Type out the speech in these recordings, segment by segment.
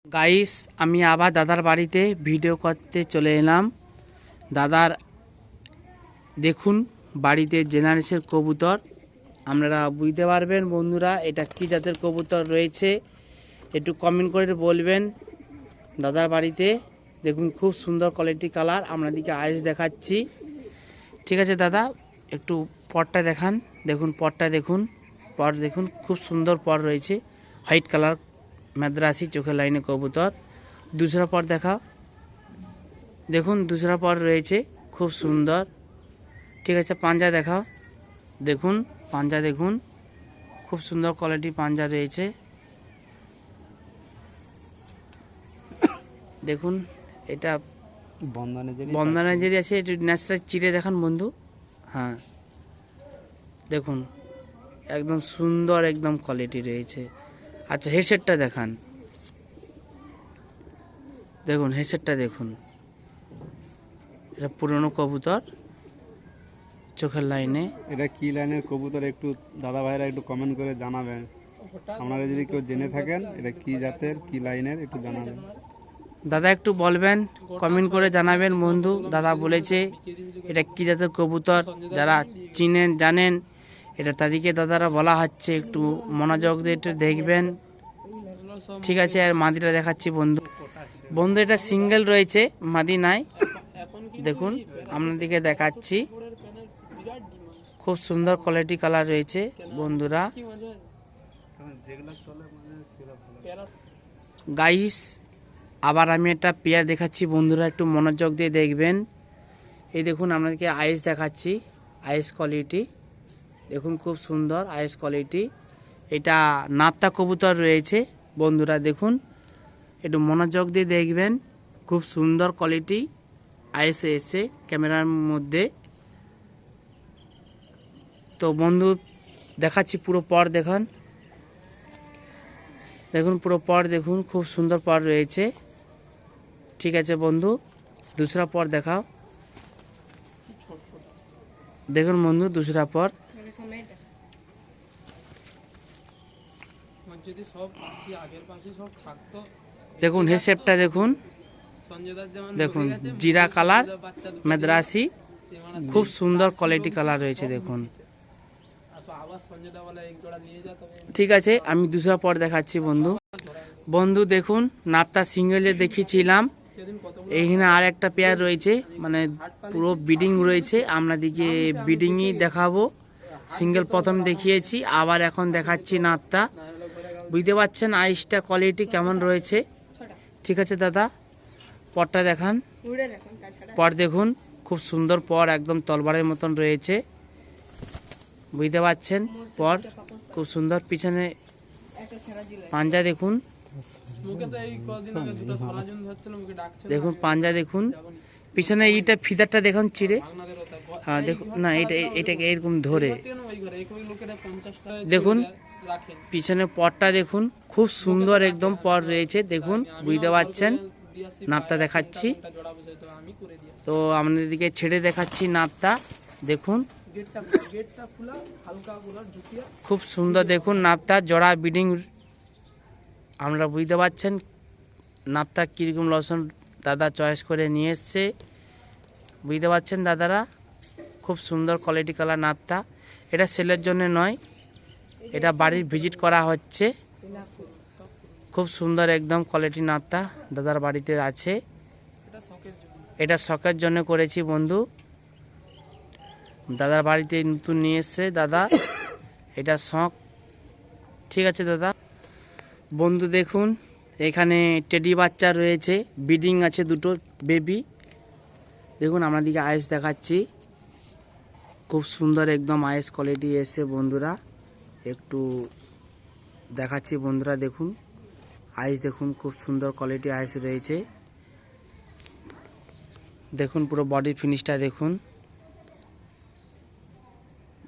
Guys, আমি আবার দাদার বাড়িতে ভিডিও করতে চলে এলাম। দাদার দেখুন বাড়িতে জেনারেশন কবুতর। আপনারা বুঝতে পারবেন বন্ধুরা এটা কি জাতের কবুতর রয়েছে, একটু কমেন্ট করে বলবেন। দাদার বাড়িতে দেখুন খুব সুন্দর কোয়ালিটি কালার, আপনাদেরকে আইস দেখাচ্ছি। ঠিক আছে দাদা, একটু পরটা দেখান। দেখুন পরটা দেখুন, পর দেখুন খুব সুন্দর পর রয়েছে, হোয়াইট কালার মাদ্রাসি চোখের লাইনে কবুতর। दूसरा পর দেখাও, দেখুন दूसरा পর রয়েছে খুব সুন্দর। ঠিক আছে, পাঞ্জা দেখাও, দেখুন পাঞ্জা দেখুন খুব সুন্দর কোয়ালিটি পাঞ্জা রয়েছে। দেখুন এটা বন্ধনাজেরি আছে, একটু ন্যাচারাল চিড়ে দেখান বন্ধু। হ্যাঁ দেখুন একদম সুন্দর একদম কোয়ালিটি রয়েছে। আচ্ছা হেডসেটটা দেখান, দেখুন হেডসেটটা দেখুন, এটা পুরনো কবুতর চোখের লাইনে। এটা কি লাইনের কবুতর একটু দাদা ভাইরা একটু কমেন্ট করে জানাবেন। আপনারা যদি কেউ জেনে থাকেন এটা কি জাতের কি লাইনের একটু জানাবেন। দাদা একটু বলবেন, কমেন্ট করে জানাবেন বন্ধু। দাদা বলেছে এটা কি জাতের কবুতর, যারা চিনেন জানেন এটা তাদেরকে দাদারা বলা হচ্ছে, একটু মনোযোগ দিয়ে একটু দেখবেন। ঠিক আছে, আর মাদিটা দেখাচ্ছি বন্ধু। বন্ধু এটা সিঙ্গেল রয়েছে, মাদি নাই। দেখুন আপনাদেরকে দেখাচ্ছি, খুব সুন্দর কোয়ালিটি কালার রয়েছে বন্ধুরা। গাইস আবার আমি একটা পেয়ার দেখাচ্ছি বন্ধুরা, একটু মনোযোগ দিয়ে দেখবেন। এই দেখুন আপনাদেরকে আইস দেখাচ্ছি, আইস কোয়ালিটি দেখুন খুব সুন্দর আইস কোয়ালিটি। এটা নাপ্তা কবুতর রয়েছে বন্ধুরা, দেখুন একটু মনোযোগ দিয়ে দেখবেন, খুব সুন্দর কোয়ালিটি আইস এসে ক্যামেরার মধ্যে। তো বন্ধু দেখাচ্ছি পুরো পর দেখান, দেখুন পুরো পর দেখুন খুব সুন্দর পর রয়েছে। ঠিক আছে বন্ধু, दूसरा পর দেখাও, দেখুন বন্ধু दूसरा পর। দেখুন হেডশেপটা দেখুন, দেখুন জিরা কালার মাদ্রাসি, খুব সুন্দর কোয়ালিটি কালার রয়েছে দেখুন। ঠিক আছে, আমি दूसरा পর দেখাচ্ছি বন্ধু। বন্ধু দেখুন নাপ্তা সিঙ্গেলে দেখিয়েছিলাম, এইখানে আর একটা পেয়ার রয়েছে, মানে পুরো বিডিং রয়েছে। আপনাদেরকে বিডিংই দেখাবো। সিঙ্গেল প্রথম দেখিয়েছি, আবার এখন দেখাচ্ছি নাপ্তা। বুঝতে পারছেন আইসটা কোয়ালিটি কেমন রয়েছে। ঠিক আছে দাদা, পরটা দেখান। পর দেখুন খুব সুন্দর পর, একদম তলবারের মতন রয়েছে, বুঝতে পারছেন পর খুব সুন্দর। পিছনে পাঞ্জা দেখুন, দেখুন পাঞ্জা দেখুন, পিছনে এইটা ফিদারটা দেখুন চিড়ে। হ্যাঁ দেখুন না, এটাকে এরকম ধরে দেখুন, পিছনে পরটা দেখুন খুব সুন্দর একদম পর রয়েছে দেখুন, বুঝতে পারছেন। নাপটা দেখাচ্ছি, তো আপনাদেরকে ছেড়ে দেখাচ্ছি নাপটা দেখুন, খুব সুন্দর দেখুন নাপটা জোড়া বিডিং। আপনারা বুঝতে পারছেন নাপটা কীরকম লসন দাদা চয়েস করে নিয়ে এসছে, বুঝতে পারছেন দাদারা। খুব সুন্দর কোয়ালিটি কালার নাপটা, এটা সেলের জন্য নয়, এটা বাড়ির ভিজিট করা হচ্ছে। খুব সুন্দর একদম কোয়ালিটি নাপটা দাদার বাড়িতে আছে, এটা শখের জন্য করেছি বন্ধু। দাদার বাড়িতে নতুন নিয়ে এসছে দাদা, এটা শখ। ঠিক আছে দাদা। বন্ধু দেখুন এখানে টেডি বাচ্চা রয়েছে, ব্রিডিং আছে দুটো বেবি। দেখুন আপনাদেরকে আইস দেখাচ্ছি, খুব সুন্দর একদম আইস কোয়ালিটি এসে বন্ধুরা, একটু দেখাচ্ছি বন্ধুরা। দেখুন আইস দেখুন খুব সুন্দর কোয়ালিটি আইস রয়েছে, দেখুন পুরো বডি ফিনিশটা দেখুন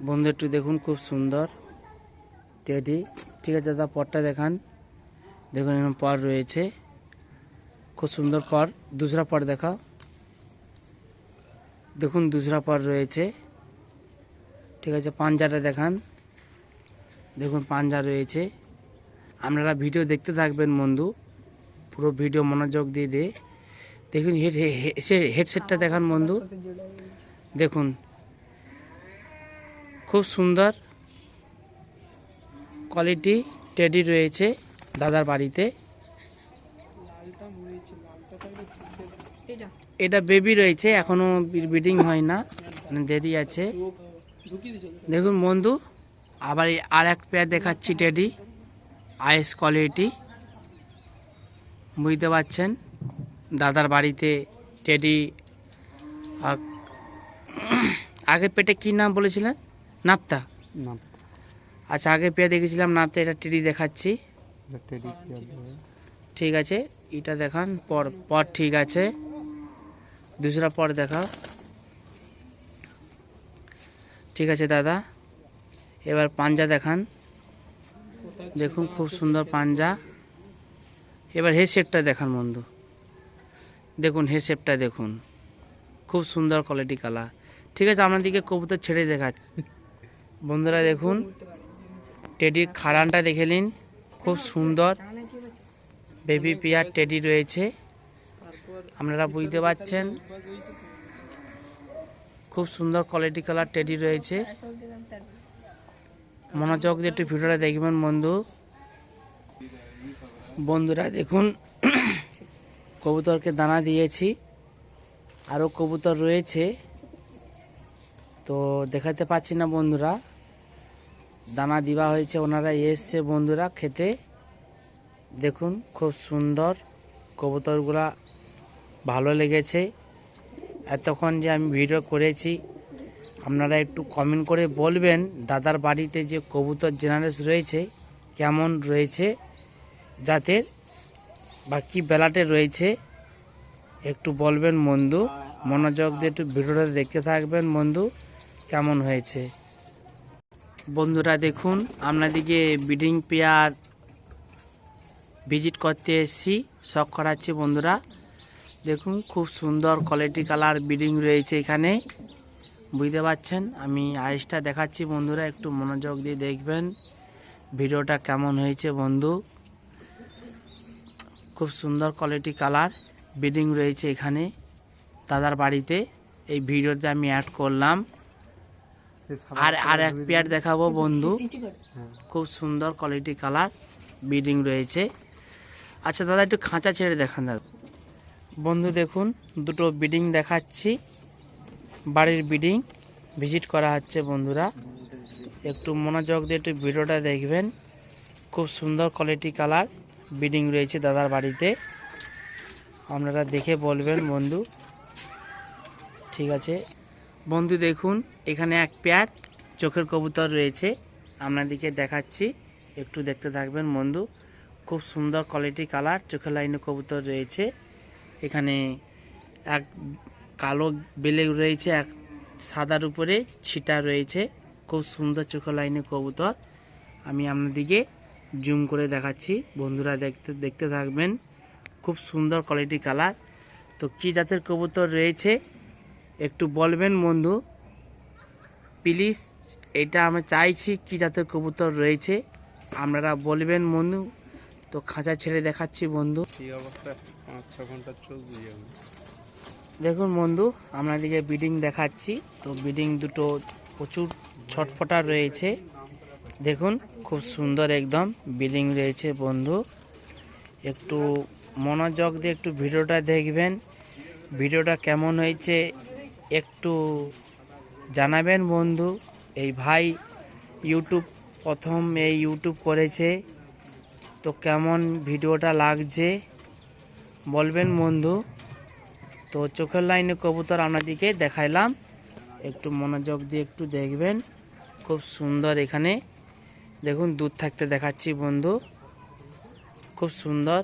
বন্ধু, একটু দেখুন খুব সুন্দর টেডি। ঠিক আছে দাদা, পরটা দেখান, দেখুন এরকম পর রয়েছে খুব সুন্দর পর। दूसरा পর দেখাও, দেখুন दूसरा পর রয়েছে। ঠিক আছে, পাঞ্জাটা দেখান, দেখুন পাঞ্জা রয়েছে। আপনারা ভিডিও দেখতে থাকবেন বন্ধু। পুরো ভিডিও মনোযোগ দিয়ে দে। দেখুন হেডসেটটা দেখান বন্ধু, দেখুন খুব সুন্দর কোয়ালিটি টেডি রয়েছে দাদার বাড়িতে। এটা বেবি রয়েছে, এখনো ব্রিডিং হয় না, মানে দেরি আছে। দেখুন বন্ধু, আবার আর এক পেয়ার দেখাচ্ছি টেডি, আইএস কোয়ালিটি। বুঝতে পারছেন দাদার বাড়িতে টেডি। আগের পেটে কি নাম বলেছিলেন? নাপ্তা। না, আচ্ছা, আগে পেয়ে দেখেছিলাম নাপতে, এটা টেডি দেখাচ্ছি। এটা টেডি পেয়ার দেবে। ঠিক আছে, এটা দেখান পর পর। ঠিক আছে, দুসরা পর দেখাও। ঠিক আছে দাদা, এবার পাঞ্জা দেখান। দেখুন খুব সুন্দর পাঞ্জা। এবার হেডসেটটা দেখান বন্ধু, দেখুন হেডসেটটা দেখুন, খুব সুন্দর কোয়ালিটি কালার। ঠিক আছে, আপনাদেরকে কবুতর ছেড়ে দেখাচ্ছি বন্ধুরা। দেখুন টেডির খাড়ানটা দেখে নিন, খুব সুন্দর বেবি পেয়ার টেডি রয়েছে, আপনারা বুঝতে পারছেন। খুব সুন্দর কোয়ালিটি কালার টেডি রয়েছে। মনোযোগ দিয়ে একটু ভিডিওটা দেখবেন বন্ধু। বন্ধুরা দেখুন কবুতরকে দানা দিয়েছি, আরও কবুতর রয়েছে তো দেখাতে পাচ্ছি না বন্ধুরা। দানা দেওয়া হয়েছে, ওনারা এসছে বন্ধুরা খেতে। দেখুন খুব সুন্দর কবুতরগুলা, ভালো লেগেছে। এতক্ষণ যে আমি ভিডিও করেছি, আপনারা একটু কমেন্ট করে বলবেন দাদার বাড়িতে যে কবুতর জেনারেশন রয়েছে কেমন রয়েছে, জাতের বা কী বেলাটে রয়েছে একটু বলবেন বন্ধু। মনোযোগ দিয়ে একটু ভিডিওটা দেখতে থাকবেন বন্ধু, কেমন হয়েছে। বন্ধুরা দেখুন, আপনাদেরকে ব্রিডিং পেয়ার ভিজিট করতে এসেছি, শখ করাচ্ছি বন্ধুরা। দেখুন খুব সুন্দর কোয়ালিটি কালার ব্রিডিং রয়েছে এখানে, বুঝতে পারছেন। আমি আইসটা দেখাচ্ছি বন্ধুরা, একটু মনোযোগ দিয়ে দেখবেন ভিডিওটা কেমন হয়েছে বন্ধু। খুব সুন্দর কোয়ালিটি কালার ব্রিডিং রয়েছে এখানে দাদার বাড়িতে, এই ভিডিওতে আমি অ্যাড করলাম। আর এক পেয়ার দেখাবো বন্ধু, খুব সুন্দর কোয়ালিটি কালার ব্রিডিং রয়েছে। আচ্ছা দাদা, একটু খাঁচা ছেড়ে দেখান দাদা। বন্ধু দেখুন দুটো ব্রিডিং দেখাচ্ছি, বাড়ির ব্রিডিং ভিজিট করা হচ্ছে বন্ধুরা। একটু মনোযোগ দিয়ে একটু ভিডিওটা দেখবেন, খুব সুন্দর কোয়ালিটি কালার ব্রিডিং রয়েছে দাদার বাড়িতে, আপনারা দেখে বলবেন বন্ধু। ঠিক আছে বন্ধু, দেখুন এখানে এক পেয়ার চোখের কবুতর রয়েছে, আপনাদেরকে দেখাচ্ছি, একটু দেখতে থাকবেন বন্ধু। খুব সুন্দর কোয়ালিটি কালার চোখের লাইনে কবুতর রয়েছে এখানে। এক কালো বেলে রয়েছে, এক সাদার উপরে ছিটা রয়েছে, খুব সুন্দর চোখের লাইনে কবুতর। আমি আপনাদেরকে জুম করে দেখাচ্ছি বন্ধুরা, দেখতে থাকবেন। খুব সুন্দর কোয়ালিটি কালার। তো কি জাতের কবুতর রয়েছে একটু বলবেন বন্ধু প্লিজ। এটা আমি চাইছি কি জাতের কবুতর রয়েছে আপনারা বলবেন বন্ধু। তো খাঁচা ছেড়ে দেখাচ্ছি বন্ধু। এই অবস্থায় 5-6 ঘন্টা চলবে। দেখুন বন্ধু, আপনাদেরকে ব্রিডিং দেখাচ্ছি। তো ব্রিডিং দুটো প্রচুর ছটফটা রয়েছে, দেখুন খুব সুন্দর একদম ব্রিডিং রয়েছে বন্ধু। একটু মনোযোগ দিয়ে একটু ভিডিওটা দেখবেন, ভিডিওটা কেমন হয়েছে একটু জানাবেন বন্ধু। এই ভাই প্রথম ইউটিউব করেছে, তো কেমন ভিডিওটা লাগছে বলবেন বন্ধু। তো চোখের লাইনে কবুতর আপনাদেরকে দেখাইলাম, একটু মনোযোগ দিয়ে একটু দেখবেন, খুব সুন্দর। এখানে দেখুন দূর থাকতে দেখাচ্ছি বন্ধু, খুব সুন্দর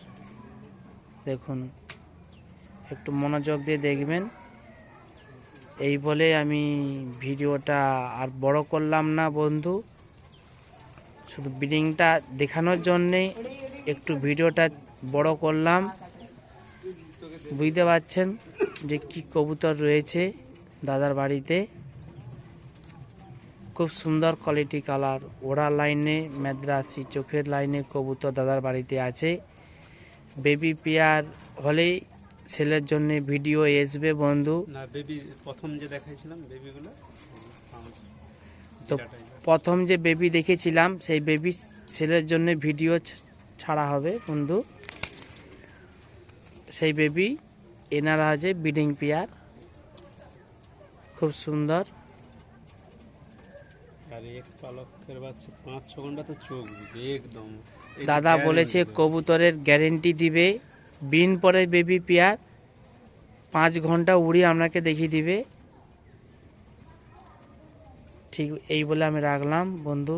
দেখুন, একটু মনোযোগ দিয়ে দেখবেন। এই বলে আমি ভিডিওটা আর বড় করলাম না বন্ধু, শুধু ব্রিডিংটা দেখানোর জন্যে একটু ভিডিওটা বড় করলাম। বুঝতে পারছেন যে কি কবুতর রয়েছে দাদার বাড়িতে, খুব সুন্দর কোয়ালিটি কালার। ওড়া লাইনে মাদ্রাসি চোখের লাইনে কবুতর দাদার বাড়িতে আছে, বেবি পেয়ার হলেই ছেলের জন্য ভিডিও আসবে বন্ধু। না বেবি প্রথম যে দেখাইছিলাম বেবিগুলো তো প্রথম যে বেবি দেখেছিলাম সেই বেবি ছেলের জন্য ভিডিও ছাড়া হবে বন্ধু। সেই বেবি এনারা হচ্ছে ব্রিডিং পেয়ার, খুব সুন্দর। আর এক পালকের বাচ্চা 5-6 ঘন্টা তো চোখ একদম। দাদা বলেছে কবুতরের গ্যারেন্টি দিবে, বিন পরে বেবি পেয়ার 5 ঘন্টা উড়িয়ে আপনাকে দেখিয়ে দিবে। ঠিক এই বলে আমি রাখলাম বন্ধু।